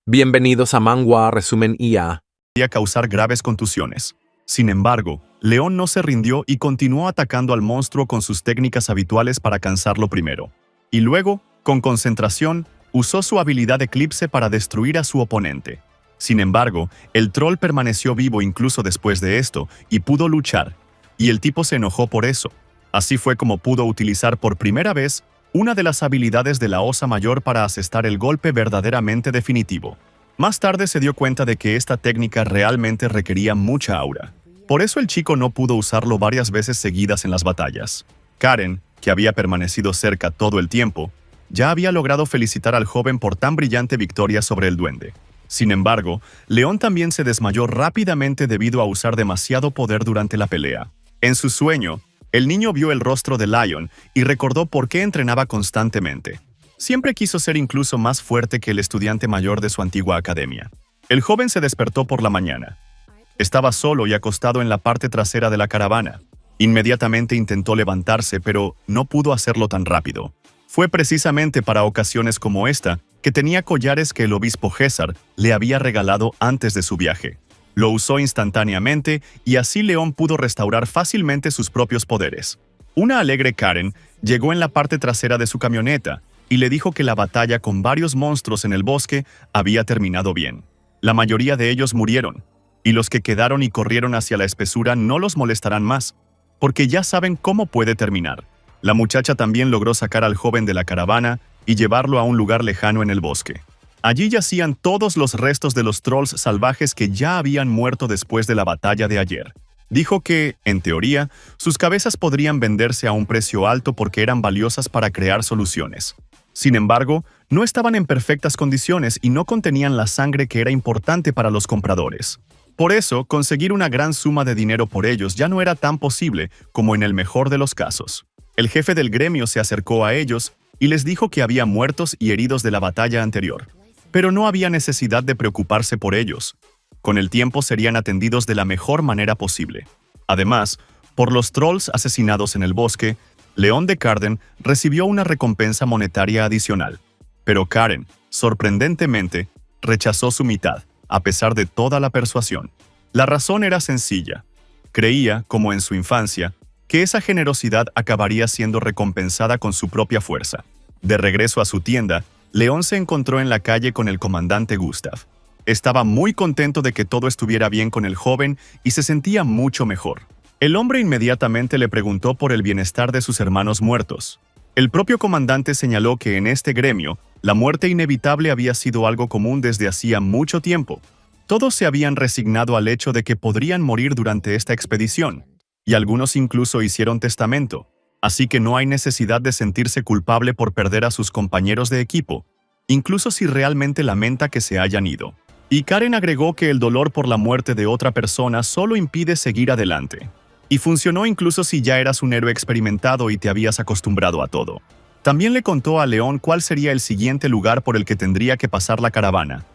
Bienvenidos a Manhwa Resumen IA. Podía causar graves contusiones. Sin embargo, León no se rindió y continuó atacando al monstruo con sus técnicas habituales para cansarlo primero. Y luego, con concentración, usó su habilidad Eclipse para destruir a su oponente. Sin embargo, el troll permaneció vivo incluso después de esto y pudo luchar. Y el tipo se enojó por eso. Así fue como pudo utilizar por primera vez una de las habilidades de la Osa Mayor para asestar el golpe verdaderamente definitivo. Más tarde se dio cuenta de que esta técnica realmente requería mucha aura. Por eso el chico no pudo usarlo varias veces seguidas en las batallas. Karen, que había permanecido cerca todo el tiempo, ya había logrado felicitar al joven por tan brillante victoria sobre el duende. Sin embargo, León también se desmayó rápidamente debido a usar demasiado poder durante la pelea. En su sueño, el niño vio el rostro de Lion y recordó por qué entrenaba constantemente. Siempre quiso ser incluso más fuerte que el estudiante mayor de su antigua academia. El joven se despertó por la mañana. Estaba solo y acostado en la parte trasera de la caravana. Inmediatamente intentó levantarse, pero no pudo hacerlo tan rápido. Fue precisamente para ocasiones como esta que tenía collares que el obispo César le había regalado antes de su viaje. Lo usó instantáneamente y así León pudo restaurar fácilmente sus propios poderes. Una alegre Karen llegó en la parte trasera de su camioneta y le dijo que la batalla con varios monstruos en el bosque había terminado bien. La mayoría de ellos murieron, y los que quedaron y corrieron hacia la espesura no los molestarán más, porque ya saben cómo puede terminar. La muchacha también logró sacar al joven de la caravana y llevarlo a un lugar lejano en el bosque. Allí yacían todos los restos de los trolls salvajes que ya habían muerto después de la batalla de ayer. Dijo que, en teoría, sus cabezas podrían venderse a un precio alto porque eran valiosas para crear soluciones. Sin embargo, no estaban en perfectas condiciones y no contenían la sangre que era importante para los compradores. Por eso, conseguir una gran suma de dinero por ellos ya no era tan posible como en el mejor de los casos. El jefe del gremio se acercó a ellos y les dijo que había muertos y heridos de la batalla anterior. Pero no había necesidad de preocuparse por ellos. Con el tiempo serían atendidos de la mejor manera posible. Además, por los trolls asesinados en el bosque, León de Carden recibió una recompensa monetaria adicional. Pero Karen, sorprendentemente, rechazó su mitad, a pesar de toda la persuasión. La razón era sencilla. Creía, como en su infancia, que esa generosidad acabaría siendo recompensada con su propia fuerza. De regreso a su tienda, León se encontró en la calle con el comandante Gustav. Estaba muy contento de que todo estuviera bien con el joven y se sentía mucho mejor. El hombre inmediatamente le preguntó por el bienestar de sus hermanos muertos. El propio comandante señaló que en este gremio, la muerte inevitable había sido algo común desde hacía mucho tiempo. Todos se habían resignado al hecho de que podrían morir durante esta expedición, y algunos incluso hicieron testamento. Así que no hay necesidad de sentirse culpable por perder a sus compañeros de equipo, incluso si realmente lamenta que se hayan ido. Y Karen agregó que el dolor por la muerte de otra persona solo impide seguir adelante. Y funcionó incluso si ya eras un héroe experimentado y te habías acostumbrado a todo. También le contó a León cuál sería el siguiente lugar por el que tendría que pasar la caravana: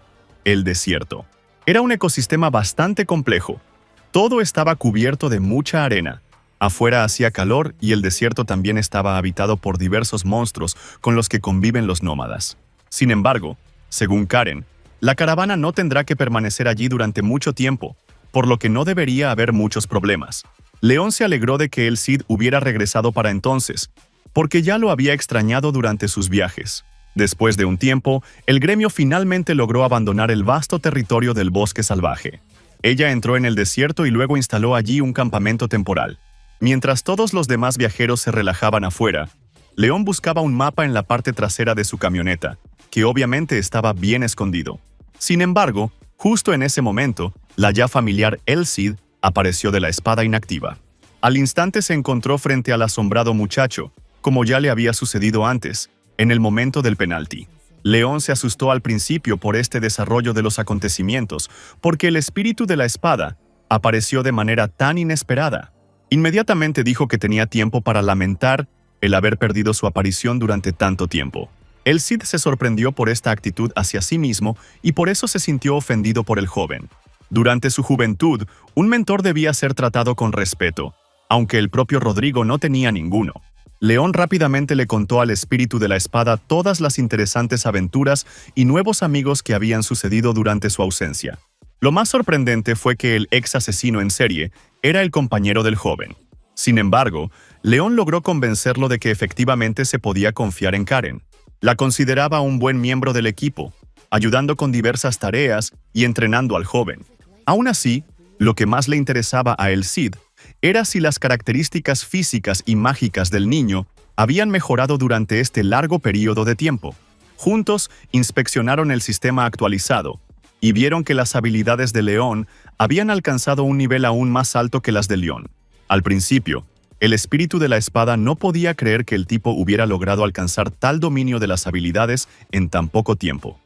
el desierto. Era un ecosistema bastante complejo. Todo estaba cubierto de mucha arena. Afuera hacía calor y el desierto también estaba habitado por diversos monstruos con los que conviven los nómadas. Sin embargo, según Karen, la caravana no tendrá que permanecer allí durante mucho tiempo, por lo que no debería haber muchos problemas. León se alegró de que el Cid hubiera regresado para entonces, porque ya lo había extrañado durante sus viajes. Después de un tiempo, el gremio finalmente logró abandonar el vasto territorio del bosque salvaje. Ella entró en el desierto y luego instaló allí un campamento temporal. Mientras todos los demás viajeros se relajaban afuera, León buscaba un mapa en la parte trasera de su camioneta, que obviamente estaba bien escondido. Sin embargo, justo en ese momento, la ya familiar El Cid apareció de la espada inactiva. Al instante se encontró frente al asombrado muchacho, como ya le había sucedido antes, en el momento del penalti. León se asustó al principio por este desarrollo de los acontecimientos, porque el espíritu de la espada apareció de manera tan inesperada. Inmediatamente dijo que tenía tiempo para lamentar el haber perdido su aparición durante tanto tiempo. El Cid se sorprendió por esta actitud hacia sí mismo y por eso se sintió ofendido por el joven. Durante su juventud, un mentor debía ser tratado con respeto, aunque el propio Rodrigo no tenía ninguno. León rápidamente le contó al espíritu de la espada todas las interesantes aventuras y nuevos amigos que habían sucedido durante su ausencia. Lo más sorprendente fue que el ex asesino en serie era el compañero del joven. Sin embargo, León logró convencerlo de que efectivamente se podía confiar en Karen. La consideraba un buen miembro del equipo, ayudando con diversas tareas y entrenando al joven. Aún así, lo que más le interesaba a El Cid era si las características físicas y mágicas del niño habían mejorado durante este largo periodo de tiempo. Juntos, inspeccionaron el sistema actualizado y vieron que las habilidades de León habían alcanzado un nivel aún más alto que las de León. Al principio, el espíritu de la espada no podía creer que el tipo hubiera logrado alcanzar tal dominio de las habilidades en tan poco tiempo.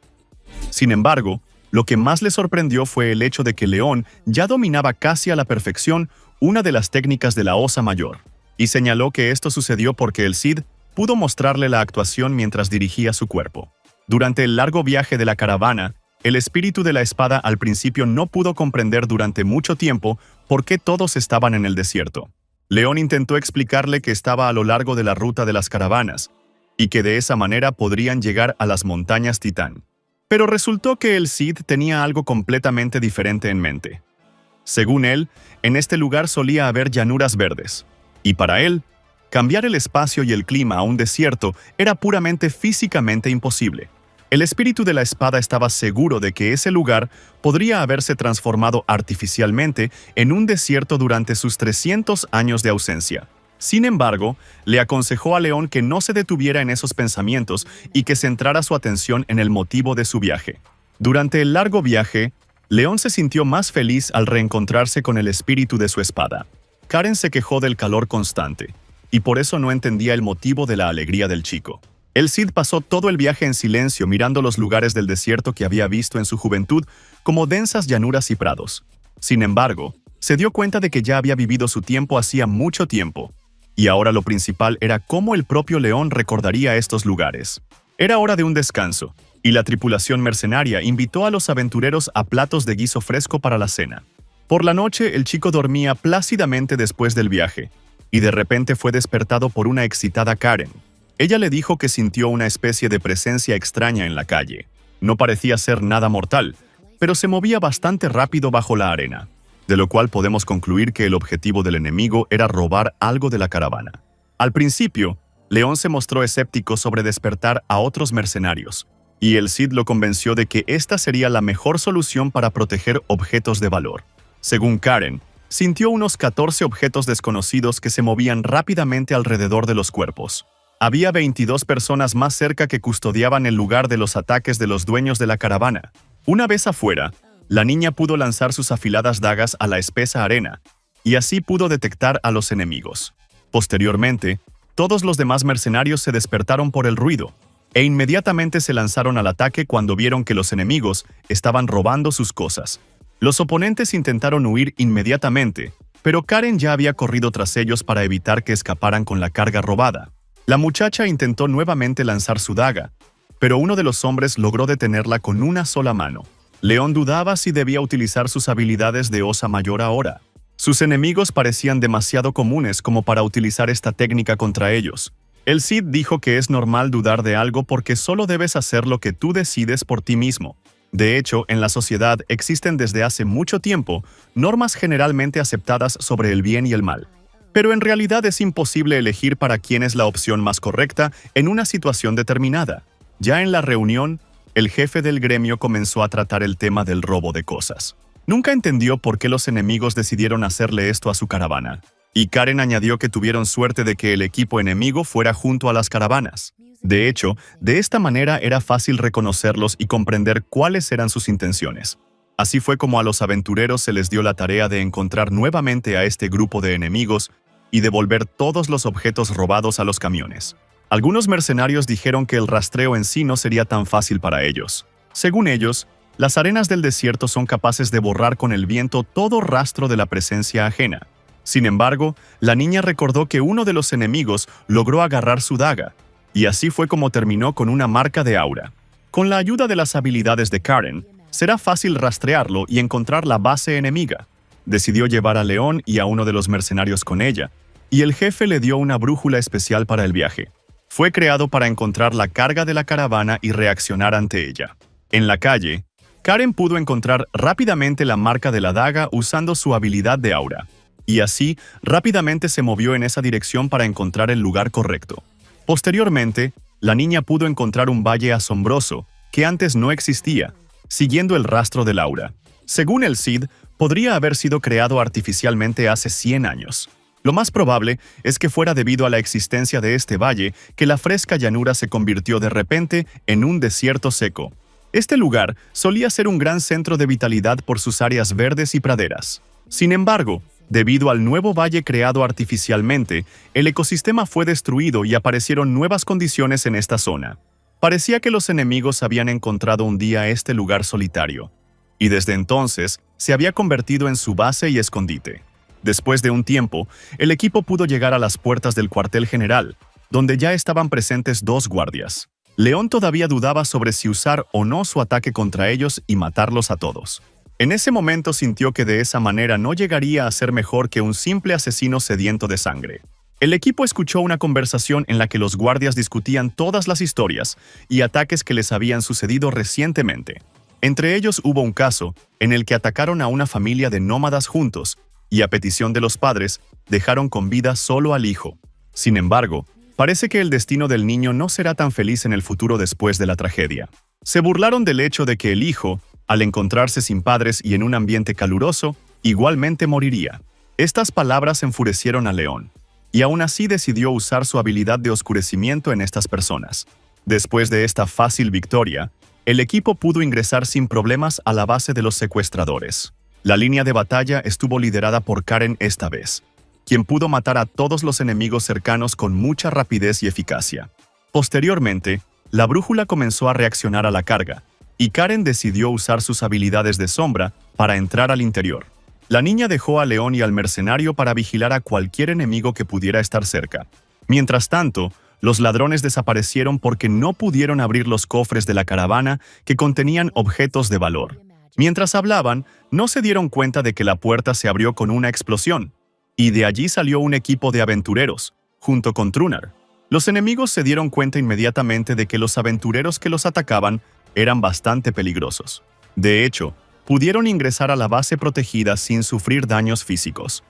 Sin embargo, lo que más le sorprendió fue el hecho de que León ya dominaba casi a la perfección una de las técnicas de la Osa Mayor, y señaló que esto sucedió porque el Cid pudo mostrarle la actuación mientras dirigía su cuerpo. Durante el largo viaje de la caravana, el espíritu de la espada al principio no pudo comprender durante mucho tiempo por qué todos estaban en el desierto. León intentó explicarle que estaba a lo largo de la ruta de las caravanas, y que de esa manera podrían llegar a las montañas Titán. Pero resultó que el Cid tenía algo completamente diferente en mente. Según él, en este lugar solía haber llanuras verdes, y para él, cambiar el espacio y el clima a un desierto era puramente físicamente imposible. El espíritu de la espada estaba seguro de que ese lugar podría haberse transformado artificialmente en un desierto durante sus 300 años de ausencia. Sin embargo, le aconsejó a León que no se detuviera en esos pensamientos y que centrara su atención en el motivo de su viaje. Durante el largo viaje, León se sintió más feliz al reencontrarse con el espíritu de su espada. Karen se quejó del calor constante, y por eso no entendía el motivo de la alegría del chico. El Cid pasó todo el viaje en silencio mirando los lugares del desierto que había visto en su juventud como densas llanuras y prados. Sin embargo, se dio cuenta de que ya había vivido su tiempo hacía mucho tiempo, y ahora lo principal era cómo el propio León recordaría estos lugares. Era hora de un descanso, y la tripulación mercenaria invitó a los aventureros a platos de guiso fresco para la cena. Por la noche, el chico dormía plácidamente después del viaje, y de repente fue despertado por una excitada Karen. Ella le dijo que sintió una especie de presencia extraña en la calle. No parecía ser nada mortal, pero se movía bastante rápido bajo la arena, de lo cual podemos concluir que el objetivo del enemigo era robar algo de la caravana. Al principio, León se mostró escéptico sobre despertar a otros mercenarios, y el Cid lo convenció de que esta sería la mejor solución para proteger objetos de valor. Según Karen, sintió unos 14 objetos desconocidos que se movían rápidamente alrededor de los cuerpos. Había 22 personas más cerca que custodiaban el lugar de los ataques de los dueños de la caravana. Una vez afuera, la niña pudo lanzar sus afiladas dagas a la espesa arena, y así pudo detectar a los enemigos. Posteriormente, todos los demás mercenarios se despertaron por el ruido, e inmediatamente se lanzaron al ataque cuando vieron que los enemigos estaban robando sus cosas. Los oponentes intentaron huir inmediatamente, pero Karen ya había corrido tras ellos para evitar que escaparan con la carga robada. La muchacha intentó nuevamente lanzar su daga, pero uno de los hombres logró detenerla con una sola mano. León dudaba si debía utilizar sus habilidades de Osa Mayor ahora. Sus enemigos parecían demasiado comunes como para utilizar esta técnica contra ellos. El Cid dijo que es normal dudar de algo porque solo debes hacer lo que tú decides por ti mismo. De hecho, en la sociedad existen desde hace mucho tiempo normas generalmente aceptadas sobre el bien y el mal. Pero en realidad es imposible elegir para quién es la opción más correcta en una situación determinada. Ya en la reunión, el jefe del gremio comenzó a tratar el tema del robo de cosas. Nunca entendió por qué los enemigos decidieron hacerle esto a su caravana. Y Karen añadió que tuvieron suerte de que el equipo enemigo fuera junto a las caravanas. De hecho, de esta manera era fácil reconocerlos y comprender cuáles eran sus intenciones. Así fue como a los aventureros se les dio la tarea de encontrar nuevamente a este grupo de enemigos y devolver todos los objetos robados a los camiones. Algunos mercenarios dijeron que el rastreo en sí no sería tan fácil para ellos. Según ellos, las arenas del desierto son capaces de borrar con el viento todo rastro de la presencia ajena. Sin embargo, la niña recordó que uno de los enemigos logró agarrar su daga, y así fue como terminó con una marca de aura. Con la ayuda de las habilidades de Karen, será fácil rastrearlo y encontrar la base enemiga. Decidió llevar a León y a uno de los mercenarios con ella, y el jefe le dio una brújula especial para el viaje. Fue creado para encontrar la carga de la caravana y reaccionar ante ella. En la calle, Karen pudo encontrar rápidamente la marca de la daga usando su habilidad de aura, y así rápidamente se movió en esa dirección para encontrar el lugar correcto. Posteriormente, la niña pudo encontrar un valle asombroso que antes no existía, siguiendo el rastro del aura. Según el Cid, podría haber sido creado artificialmente hace 100 años. Lo más probable es que fuera debido a la existencia de este valle que la fresca llanura se convirtió de repente en un desierto seco. Este lugar solía ser un gran centro de vitalidad por sus áreas verdes y praderas. Sin embargo, debido al nuevo valle creado artificialmente, el ecosistema fue destruido y aparecieron nuevas condiciones en esta zona. Parecía que los enemigos habían encontrado un día este lugar solitario, y desde entonces se había convertido en su base y escondite. Después de un tiempo, el equipo pudo llegar a las puertas del cuartel general, donde ya estaban presentes 2 guardias. León todavía dudaba sobre si usar o no su ataque contra ellos y matarlos a todos. En ese momento sintió que de esa manera no llegaría a ser mejor que un simple asesino sediento de sangre. El equipo escuchó una conversación en la que los guardias discutían todas las historias y ataques que les habían sucedido recientemente. Entre ellos hubo un caso en el que atacaron a una familia de nómadas juntos y a petición de los padres dejaron con vida solo al hijo. Sin embargo, parece que el destino del niño no será tan feliz en el futuro después de la tragedia. Se burlaron del hecho de que el hijo, al encontrarse sin padres y en un ambiente caluroso, igualmente moriría. Estas palabras enfurecieron a León, y aún así decidió usar su habilidad de oscurecimiento en estas personas. Después de esta fácil victoria, el equipo pudo ingresar sin problemas a la base de los secuestradores. La línea de batalla estuvo liderada por Karen esta vez, quien pudo matar a todos los enemigos cercanos con mucha rapidez y eficacia. Posteriormente, la brújula comenzó a reaccionar a la carga, y Karen decidió usar sus habilidades de sombra para entrar al interior. La niña dejó a León y al mercenario para vigilar a cualquier enemigo que pudiera estar cerca. Mientras tanto, los ladrones desaparecieron porque no pudieron abrir los cofres de la caravana que contenían objetos de valor. Mientras hablaban, no se dieron cuenta de que la puerta se abrió con una explosión, y de allí salió un equipo de aventureros, junto con Trunar. Los enemigos se dieron cuenta inmediatamente de que los aventureros que los atacaban eran bastante peligrosos. De hecho, pudieron ingresar a la base protegida sin sufrir daños físicos.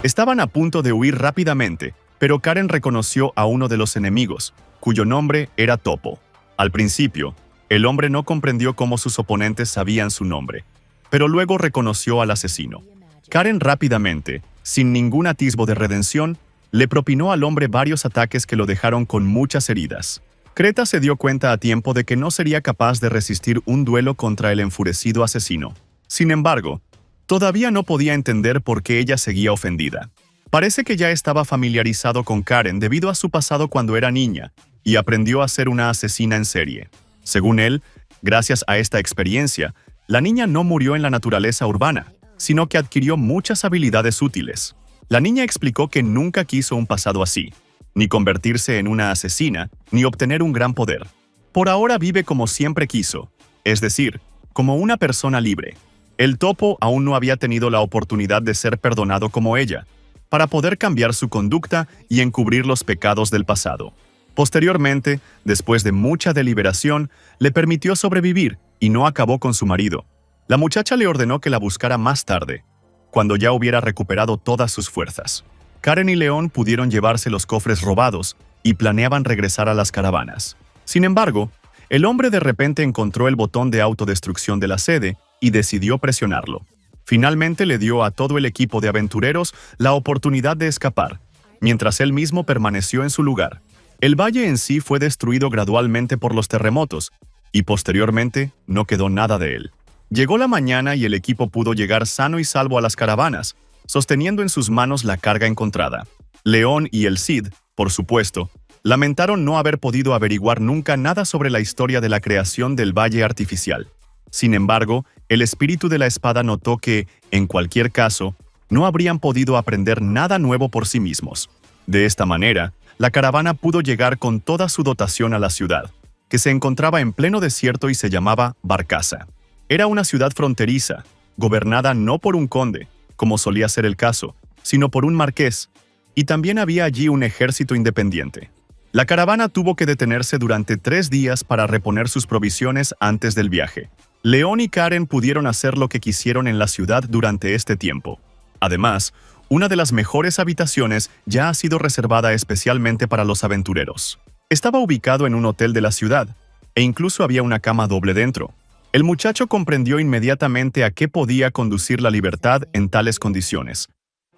Estaban a punto de huir rápidamente, pero Karen reconoció a uno de los enemigos, cuyo nombre era Topo. Al principio, el hombre no comprendió cómo sus oponentes sabían su nombre, pero luego reconoció al asesino. Karen rápidamente, sin ningún atisbo de redención, le propinó al hombre varios ataques que lo dejaron con muchas heridas. Creta se dio cuenta a tiempo de que no sería capaz de resistir un duelo contra el enfurecido asesino. Sin embargo, todavía no podía entender por qué ella seguía ofendida. Parece que ya estaba familiarizado con Karen debido a su pasado cuando era niña y aprendió a ser una asesina en serie. Según él, gracias a esta experiencia, la niña no murió en la naturaleza urbana, sino que adquirió muchas habilidades útiles. La niña explicó que nunca quiso un pasado así, ni convertirse en una asesina, ni obtener un gran poder. Por ahora vive como siempre quiso, es decir, como una persona libre. El Topo aún no había tenido la oportunidad de ser perdonado como ella, para poder cambiar su conducta y encubrir los pecados del pasado. Posteriormente, después de mucha deliberación, le permitió sobrevivir y no acabó con su marido. La muchacha le ordenó que la buscara más tarde, cuando ya hubiera recuperado todas sus fuerzas. Karen y León pudieron llevarse los cofres robados y planeaban regresar a las caravanas. Sin embargo, el hombre de repente encontró el botón de autodestrucción de la sede y decidió presionarlo. Finalmente le dio a todo el equipo de aventureros la oportunidad de escapar, mientras él mismo permaneció en su lugar. El valle en sí fue destruido gradualmente por los terremotos, y posteriormente no quedó nada de él. Llegó la mañana y el equipo pudo llegar sano y salvo a las caravanas, sosteniendo en sus manos la carga encontrada. León y el Cid, por supuesto, lamentaron no haber podido averiguar nunca nada sobre la historia de la creación del valle artificial. Sin embargo, el espíritu de la espada notó que, en cualquier caso, no habrían podido aprender nada nuevo por sí mismos. De esta manera, la caravana pudo llegar con toda su dotación a la ciudad, que se encontraba en pleno desierto y se llamaba Barcaza. Era una ciudad fronteriza, gobernada no por un conde, como solía ser el caso, sino por un marqués, y también había allí un ejército independiente. La caravana tuvo que detenerse durante 3 días para reponer sus provisiones antes del viaje. León y Karen pudieron hacer lo que quisieron en la ciudad durante este tiempo. Además, una de las mejores habitaciones ya ha sido reservada especialmente para los aventureros. Estaba ubicado en un hotel de la ciudad, e incluso había una cama doble dentro. El muchacho comprendió inmediatamente a qué podía conducir la libertad en tales condiciones,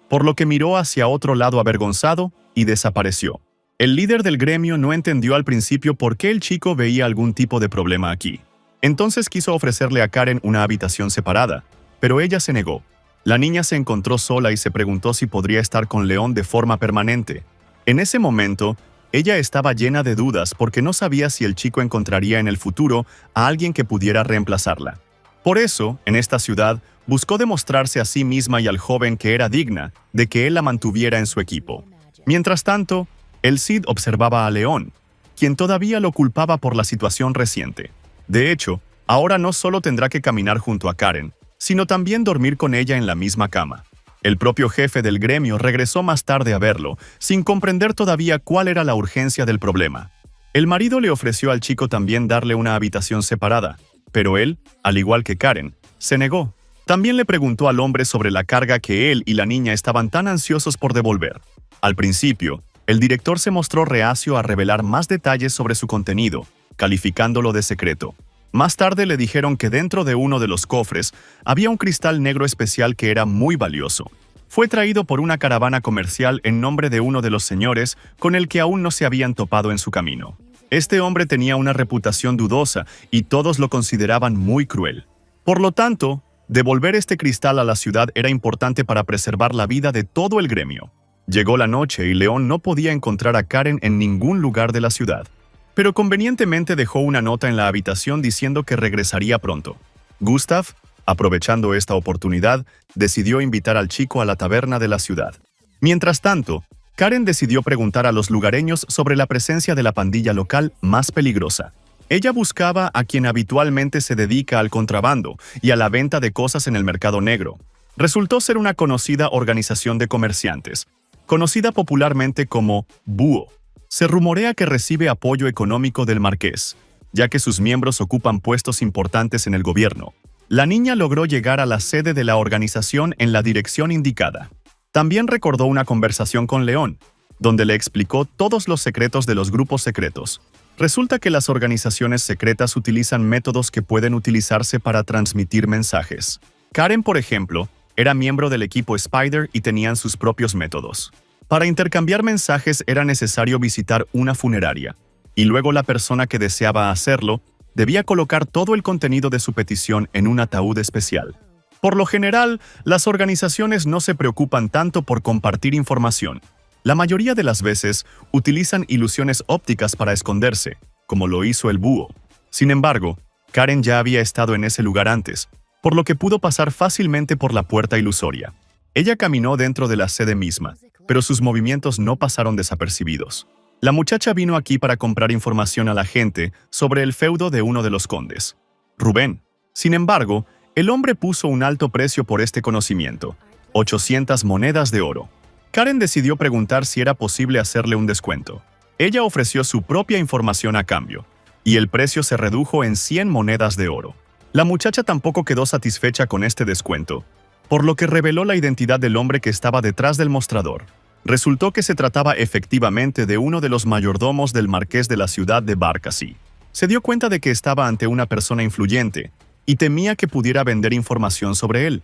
por lo que miró hacia otro lado avergonzado y desapareció. El líder del gremio no entendió al principio por qué el chico veía algún tipo de problema aquí. Entonces quiso ofrecerle a Karen una habitación separada, pero ella se negó. La niña se encontró sola y se preguntó si podría estar con León de forma permanente. En ese momento, ella estaba llena de dudas porque no sabía si el chico encontraría en el futuro a alguien que pudiera reemplazarla. Por eso, en esta ciudad, buscó demostrarse a sí misma y al joven que era digna de que él la mantuviera en su equipo. Mientras tanto, el Cid observaba a León, quien todavía lo culpaba por la situación reciente. De hecho, ahora no solo tendrá que caminar junto a Karen, sino también dormir con ella en la misma cama. El propio jefe del gremio regresó más tarde a verlo, sin comprender todavía cuál era la urgencia del problema. El marido le ofreció al chico también darle una habitación separada, pero él, al igual que Karen, se negó. También le preguntó al hombre sobre la carga que él y la niña estaban tan ansiosos por devolver. Al principio, el director se mostró reacio a revelar más detalles sobre su contenido, calificándolo de secreto. Más tarde le dijeron que dentro de uno de los cofres había un cristal negro especial que era muy valioso. Fue traído por una caravana comercial en nombre de uno de los señores con el que aún no se habían topado en su camino. Este hombre tenía una reputación dudosa y todos lo consideraban muy cruel. Por lo tanto, devolver este cristal a la ciudad era importante para preservar la vida de todo el gremio. Llegó la noche y León no podía encontrar a Karen en ningún lugar de la ciudad. Pero convenientemente dejó una nota en la habitación diciendo que regresaría pronto. Gustav, aprovechando esta oportunidad, decidió invitar al chico a la taberna de la ciudad. Mientras tanto, Karen decidió preguntar a los lugareños sobre la presencia de la pandilla local más peligrosa. Ella buscaba a quien habitualmente se dedica al contrabando y a la venta de cosas en el mercado negro. Resultó ser una conocida organización de comerciantes, conocida popularmente como Búho. Se rumorea que recibe apoyo económico del marqués, ya que sus miembros ocupan puestos importantes en el gobierno. La niña logró llegar a la sede de la organización en la dirección indicada. También recordó una conversación con León, donde le explicó todos los secretos de los grupos secretos. Resulta que las organizaciones secretas utilizan métodos que pueden utilizarse para transmitir mensajes. Karen, por ejemplo, era miembro del equipo Spider y tenían sus propios métodos. Para intercambiar mensajes era necesario visitar una funeraria, y luego la persona que deseaba hacerlo debía colocar todo el contenido de su petición en un ataúd especial. Por lo general, las organizaciones no se preocupan tanto por compartir información. La mayoría de las veces utilizan ilusiones ópticas para esconderse, como lo hizo el búho. Sin embargo, Karen ya había estado en ese lugar antes, por lo que pudo pasar fácilmente por la puerta ilusoria. Ella caminó dentro de la sede misma, pero sus movimientos no pasaron desapercibidos. La muchacha vino aquí para comprar información a la gente sobre el feudo de uno de los condes, Rubén. Sin embargo, el hombre puso un alto precio por este conocimiento, 800 monedas de oro. Karen decidió preguntar si era posible hacerle un descuento. Ella ofreció su propia información a cambio, y el precio se redujo en 100 monedas de oro. La muchacha tampoco quedó satisfecha con este descuento, por lo que reveló la identidad del hombre que estaba detrás del mostrador. Resultó que se trataba efectivamente de uno de los mayordomos del marqués de la ciudad de Barcasí. Se dio cuenta de que estaba ante una persona influyente y temía que pudiera vender información sobre él.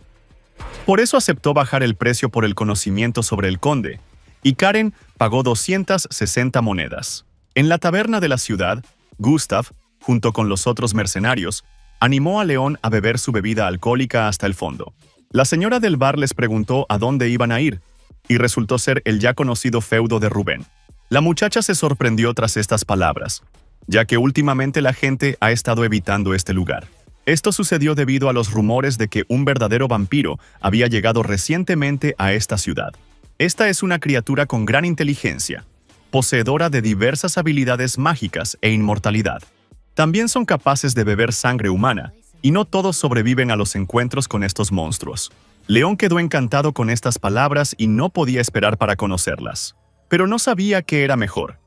Por eso aceptó bajar el precio por el conocimiento sobre el conde, y Karen pagó 260 monedas. En la taberna de la ciudad, Gustav, junto con los otros mercenarios, animó a León a beber su bebida alcohólica hasta el fondo. La señora del bar les preguntó a dónde iban a ir, y resultó ser el ya conocido feudo de Rubén. La muchacha se sorprendió tras estas palabras, ya que últimamente la gente ha estado evitando este lugar. Esto sucedió debido a los rumores de que un verdadero vampiro había llegado recientemente a esta ciudad. Esta es una criatura con gran inteligencia, poseedora de diversas habilidades mágicas e inmortalidad. También son capaces de beber sangre humana y no todos sobreviven a los encuentros con estos monstruos. León quedó encantado con estas palabras y no podía esperar para conocerlas. Pero no sabía qué era mejor: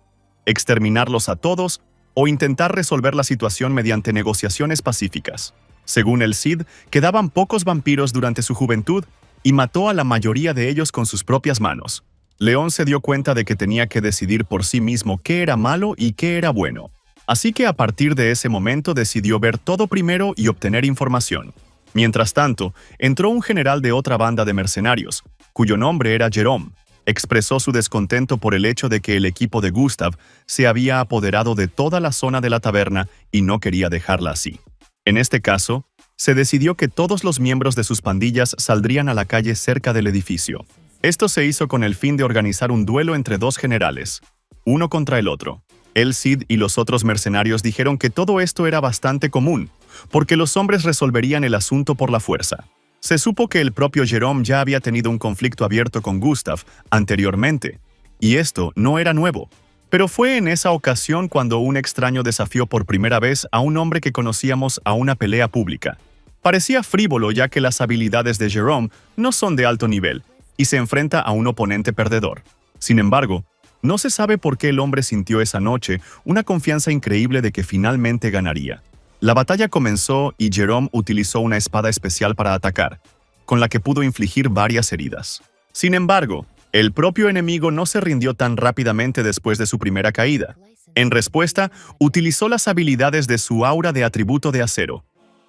exterminarlos a todos o intentar resolver la situación mediante negociaciones pacíficas. Según el Cid, quedaban pocos vampiros durante su juventud y mató a la mayoría de ellos con sus propias manos. León se dio cuenta de que tenía que decidir por sí mismo qué era malo y qué era bueno. Así que a partir de ese momento decidió ver todo primero y obtener información. Mientras tanto, entró un general de otra banda de mercenarios, cuyo nombre era Jerome. Expresó su descontento por el hecho de que el equipo de Gustav se había apoderado de toda la zona de la taberna y no quería dejarla así. En este caso, se decidió que todos los miembros de sus pandillas saldrían a la calle cerca del edificio. Esto se hizo con el fin de organizar un duelo entre dos generales, uno contra el otro. El Cid y los otros mercenarios dijeron que todo esto era bastante común, porque los hombres resolverían el asunto por la fuerza. Se supo que el propio Jerome ya había tenido un conflicto abierto con Gustav anteriormente, y esto no era nuevo. Pero fue en esa ocasión cuando un extraño desafió por primera vez a un hombre que conocíamos a una pelea pública. Parecía frívolo ya que las habilidades de Jerome no son de alto nivel, y se enfrenta a un oponente perdedor. Sin embargo, no se sabe por qué el hombre sintió esa noche una confianza increíble de que finalmente ganaría. La batalla comenzó y Jerome utilizó una espada especial para atacar, con la que pudo infligir varias heridas. Sin embargo, el propio enemigo no se rindió tan rápidamente después de su primera caída. En respuesta, utilizó las habilidades de su aura de atributo de acero,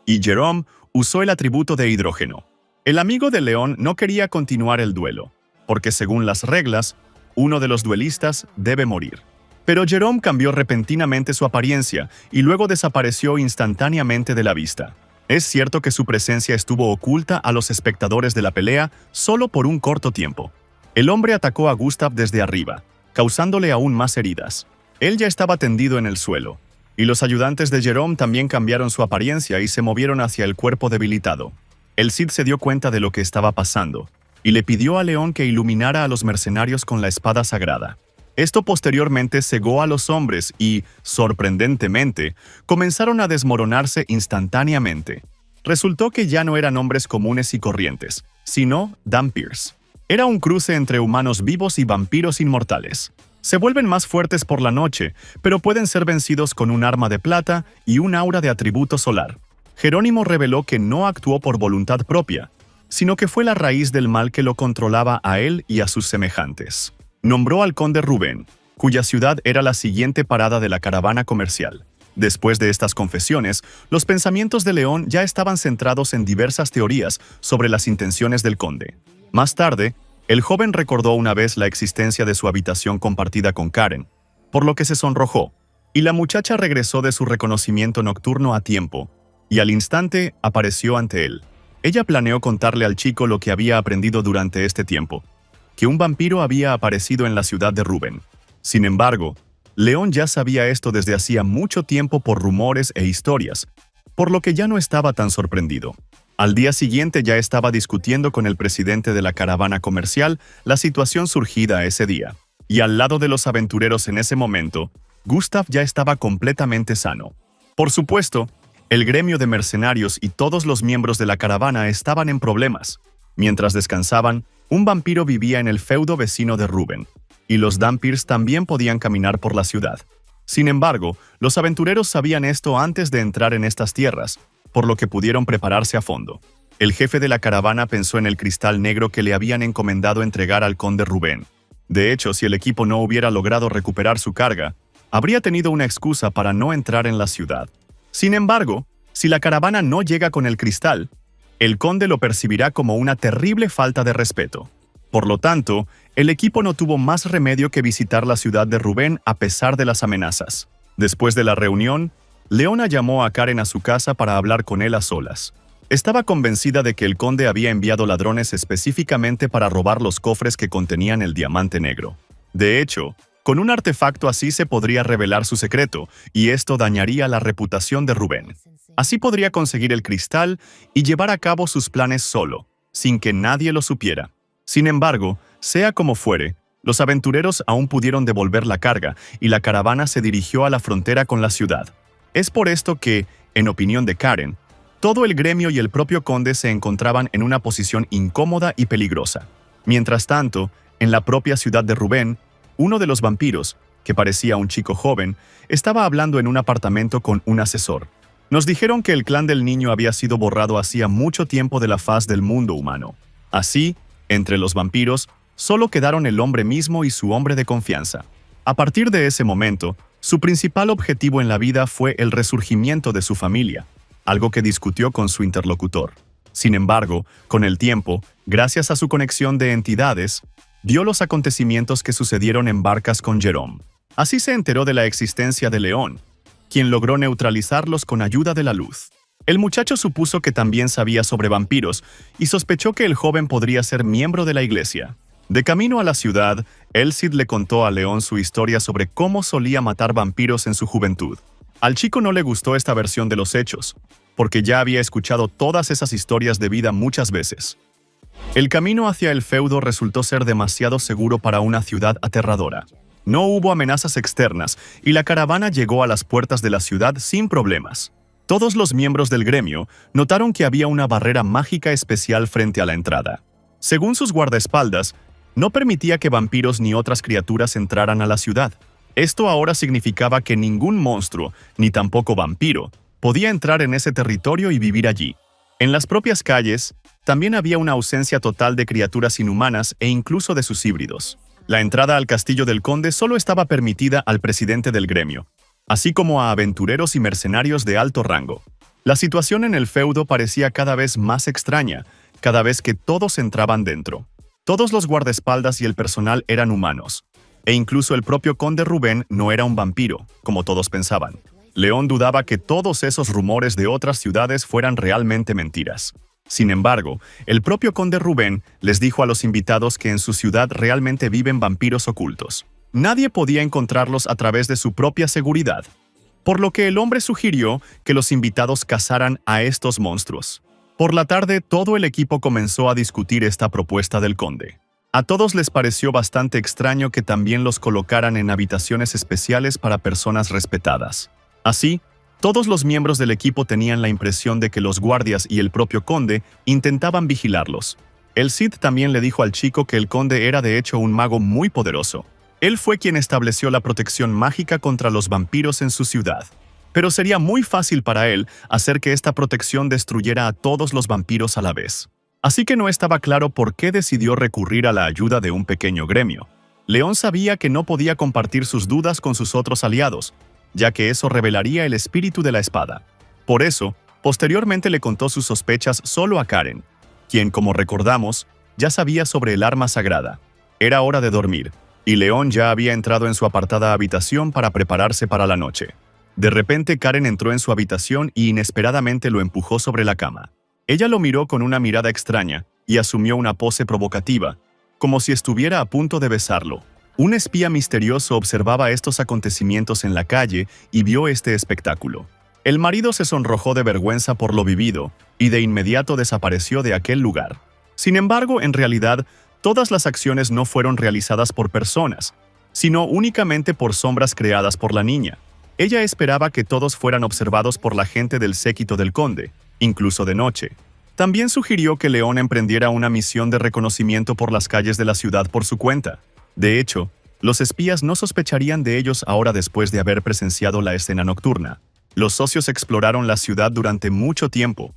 y Jerome usó el atributo de hidrógeno. El amigo de León no quería continuar el duelo, porque según las reglas, uno de los duelistas debe morir. Pero Jerome cambió repentinamente su apariencia y luego desapareció instantáneamente de la vista. Es cierto que su presencia estuvo oculta a los espectadores de la pelea solo por un corto tiempo. El hombre atacó a Gustav desde arriba, causándole aún más heridas. Él ya estaba tendido en el suelo, y los ayudantes de Jerome también cambiaron su apariencia y se movieron hacia el cuerpo debilitado. El Cid se dio cuenta de lo que estaba pasando, y le pidió a León que iluminara a los mercenarios con la espada sagrada. Esto posteriormente cegó a los hombres y, sorprendentemente, comenzaron a desmoronarse instantáneamente. Resultó que ya no eran hombres comunes y corrientes, sino Dhampirs. Era un cruce entre humanos vivos y vampiros inmortales. Se vuelven más fuertes por la noche, pero pueden ser vencidos con un arma de plata y un aura de atributo solar. Jerónimo reveló que no actuó por voluntad propia, sino que fue la raíz del mal que lo controlaba a él y a sus semejantes. Nombró al conde Rubén, cuya ciudad era la siguiente parada de la caravana comercial. Después de estas confesiones, los pensamientos de León ya estaban centrados en diversas teorías sobre las intenciones del conde. Más tarde, el joven recordó una vez la existencia de su habitación compartida con Karen, por lo que se sonrojó, y la muchacha regresó de su reconocimiento nocturno a tiempo, y al instante apareció ante él. Ella planeó contarle al chico lo que había aprendido durante este tiempo, que un vampiro había aparecido en la ciudad de Rubén. Sin embargo, León ya sabía esto desde hacía mucho tiempo por rumores e historias, por lo que ya no estaba tan sorprendido. Al día siguiente ya estaba discutiendo con el presidente de la caravana comercial la situación surgida ese día. Y al lado de los aventureros en ese momento, Gustav ya estaba completamente sano. Por supuesto, el gremio de mercenarios y todos los miembros de la caravana estaban en problemas. Mientras descansaban, un vampiro vivía en el feudo vecino de Rubén, y los Dhampirs también podían caminar por la ciudad. Sin embargo, los aventureros sabían esto antes de entrar en estas tierras, por lo que pudieron prepararse a fondo. El jefe de la caravana pensó en el cristal negro que le habían encomendado entregar al conde Rubén. De hecho, si el equipo no hubiera logrado recuperar su carga, habría tenido una excusa para no entrar en la ciudad. Sin embargo, si la caravana no llega con el cristal, el conde lo percibirá como una terrible falta de respeto. Por lo tanto, el equipo no tuvo más remedio que visitar la ciudad de Rubén a pesar de las amenazas. Después de la reunión, Leona llamó a Karen a su casa para hablar con él a solas. Estaba convencida de que el conde había enviado ladrones específicamente para robar los cofres que contenían el diamante negro. De hecho, con un artefacto así se podría revelar su secreto, y esto dañaría la reputación de Rubén. Así podría conseguir el cristal y llevar a cabo sus planes solo, sin que nadie lo supiera. Sin embargo, sea como fuere, los aventureros aún pudieron devolver la carga y la caravana se dirigió a la frontera con la ciudad. Es por esto que, en opinión de Karen, Todo el gremio y el propio conde se encontraban en una posición incómoda y peligrosa. Mientras tanto, en la propia ciudad de Rubén, uno de los vampiros, que parecía un chico joven, estaba hablando en un apartamento con un asesor. Nos dijeron que el clan del niño había sido borrado hacía mucho tiempo de la faz del mundo humano. Así, entre los vampiros, solo quedaron el hombre mismo y su hombre de confianza. A partir de ese momento, su principal objetivo en la vida fue el resurgimiento de su familia, algo que discutió con su interlocutor. Sin embargo, con el tiempo, gracias a su conexión de entidades, vio los acontecimientos que sucedieron en Barcas con Jerome. Así se enteró de la existencia de León, quien logró neutralizarlos con ayuda de la luz. El muchacho supuso que también sabía sobre vampiros y sospechó que el joven podría ser miembro de la iglesia. De camino a la ciudad, el Cid le contó a León su historia sobre cómo solía matar vampiros en su juventud. Al chico no le gustó esta versión de los hechos, porque ya había escuchado todas esas historias de vida muchas veces. El camino hacia el feudo resultó ser demasiado seguro para una ciudad aterradora. No hubo amenazas externas y la caravana llegó a las puertas de la ciudad sin problemas. Todos los miembros del gremio notaron que había una barrera mágica especial frente a la entrada. Según sus guardaespaldas, no permitía que vampiros ni otras criaturas entraran a la ciudad. Esto ahora significaba que ningún monstruo, ni tampoco vampiro, podía entrar en ese territorio y vivir allí. En las propias calles, también había una ausencia total de criaturas inhumanas e incluso de sus híbridos. La entrada al castillo del conde solo estaba permitida al presidente del gremio, así como a aventureros y mercenarios de alto rango. La situación en el feudo parecía cada vez más extraña, cada vez que todos entraban dentro. Todos los guardaespaldas y el personal eran humanos, e incluso el propio conde Rubén no era un vampiro, como todos pensaban. León dudaba que todos esos rumores de otras ciudades fueran realmente mentiras. Sin embargo, el propio conde Rubén les dijo a los invitados que en su ciudad realmente viven vampiros ocultos. Nadie podía encontrarlos a través de su propia seguridad, por lo que el hombre sugirió que los invitados cazaran a estos monstruos. Por la tarde, todo el equipo comenzó a discutir esta propuesta del conde. A todos les pareció bastante extraño que también los colocaran en habitaciones especiales para personas respetadas. Así, todos los miembros del equipo tenían la impresión de que los guardias y el propio conde intentaban vigilarlos. El Cid también le dijo al chico que el conde era de hecho un mago muy poderoso. Él fue quien estableció la protección mágica contra los vampiros en su ciudad. Pero sería muy fácil para él hacer que esta protección destruyera a todos los vampiros a la vez. Así que no estaba claro por qué decidió recurrir a la ayuda de un pequeño gremio. León sabía que no podía compartir sus dudas con sus otros aliados, ya que eso revelaría el espíritu de la espada. Por eso, posteriormente le contó sus sospechas solo a Karen, quien, como recordamos, ya sabía sobre el arma sagrada. Era hora de dormir, y León ya había entrado en su apartada habitación para prepararse para la noche. De repente Karen entró en su habitación y inesperadamente lo empujó sobre la cama. Ella lo miró con una mirada extraña y asumió una pose provocativa, como si estuviera a punto de besarlo. Un espía misterioso observaba estos acontecimientos en la calle y vio este espectáculo. El marido se sonrojó de vergüenza por lo vivido y de inmediato desapareció de aquel lugar. Sin embargo, en realidad, todas las acciones no fueron realizadas por personas, sino únicamente por sombras creadas por la niña. Ella esperaba que todos fueran observados por la gente del séquito del conde, incluso de noche. También sugirió que León emprendiera una misión de reconocimiento por las calles de la ciudad por su cuenta. De hecho, los espías no sospecharían de ellos ahora después de haber presenciado la escena nocturna. Los socios exploraron la ciudad durante mucho tiempo,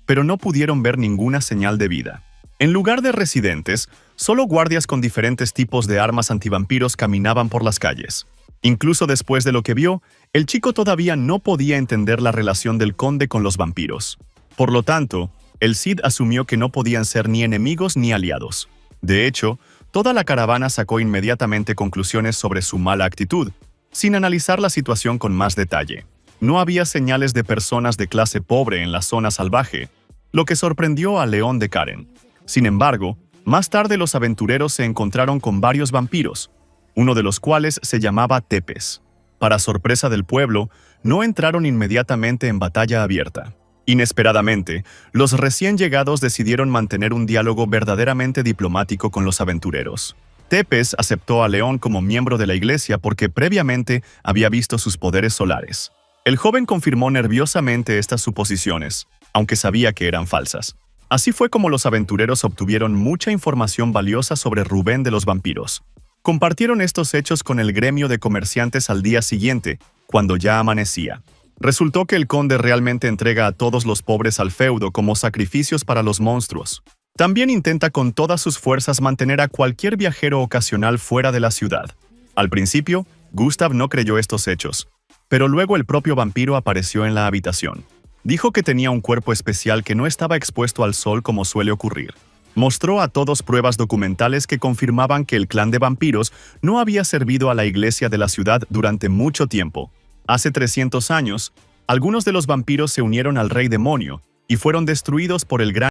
pero no pudieron ver ninguna señal de vida. En lugar de residentes, solo guardias con diferentes tipos de armas antivampiros caminaban por las calles. Incluso después de lo que vio, el chico todavía no podía entender la relación del conde con los vampiros. Por lo tanto, el Cid asumió que no podían ser ni enemigos ni aliados. De hecho, toda la caravana sacó inmediatamente conclusiones sobre su mala actitud, sin analizar la situación con más detalle. No había señales de personas de clase pobre en la zona salvaje, lo que sorprendió a León de Karen. Sin embargo, más tarde los aventureros se encontraron con varios vampiros, uno de los cuales se llamaba Tepes. Para sorpresa del pueblo, no entraron inmediatamente en batalla abierta. Inesperadamente, los recién llegados decidieron mantener un diálogo verdaderamente diplomático con los aventureros. Tepes aceptó a León como miembro de la iglesia porque previamente había visto sus poderes solares. El joven confirmó nerviosamente estas suposiciones, aunque sabía que eran falsas. Así fue como los aventureros obtuvieron mucha información valiosa sobre Rubén de los vampiros. Compartieron estos hechos con el gremio de comerciantes al día siguiente, cuando ya amanecía. Resultó que el conde realmente entrega a todos los pobres al feudo como sacrificios para los monstruos. También intenta con todas sus fuerzas mantener a cualquier viajero ocasional fuera de la ciudad. Al principio, Gustav no creyó estos hechos, pero luego el propio vampiro apareció en la habitación. Dijo que tenía un cuerpo especial que no estaba expuesto al sol como suele ocurrir. Mostró a todos pruebas documentales que confirmaban que el clan de vampiros no había servido a la iglesia de la ciudad durante mucho tiempo. Hace 300 años, algunos de los vampiros se unieron al rey demonio y fueron destruidos por el gran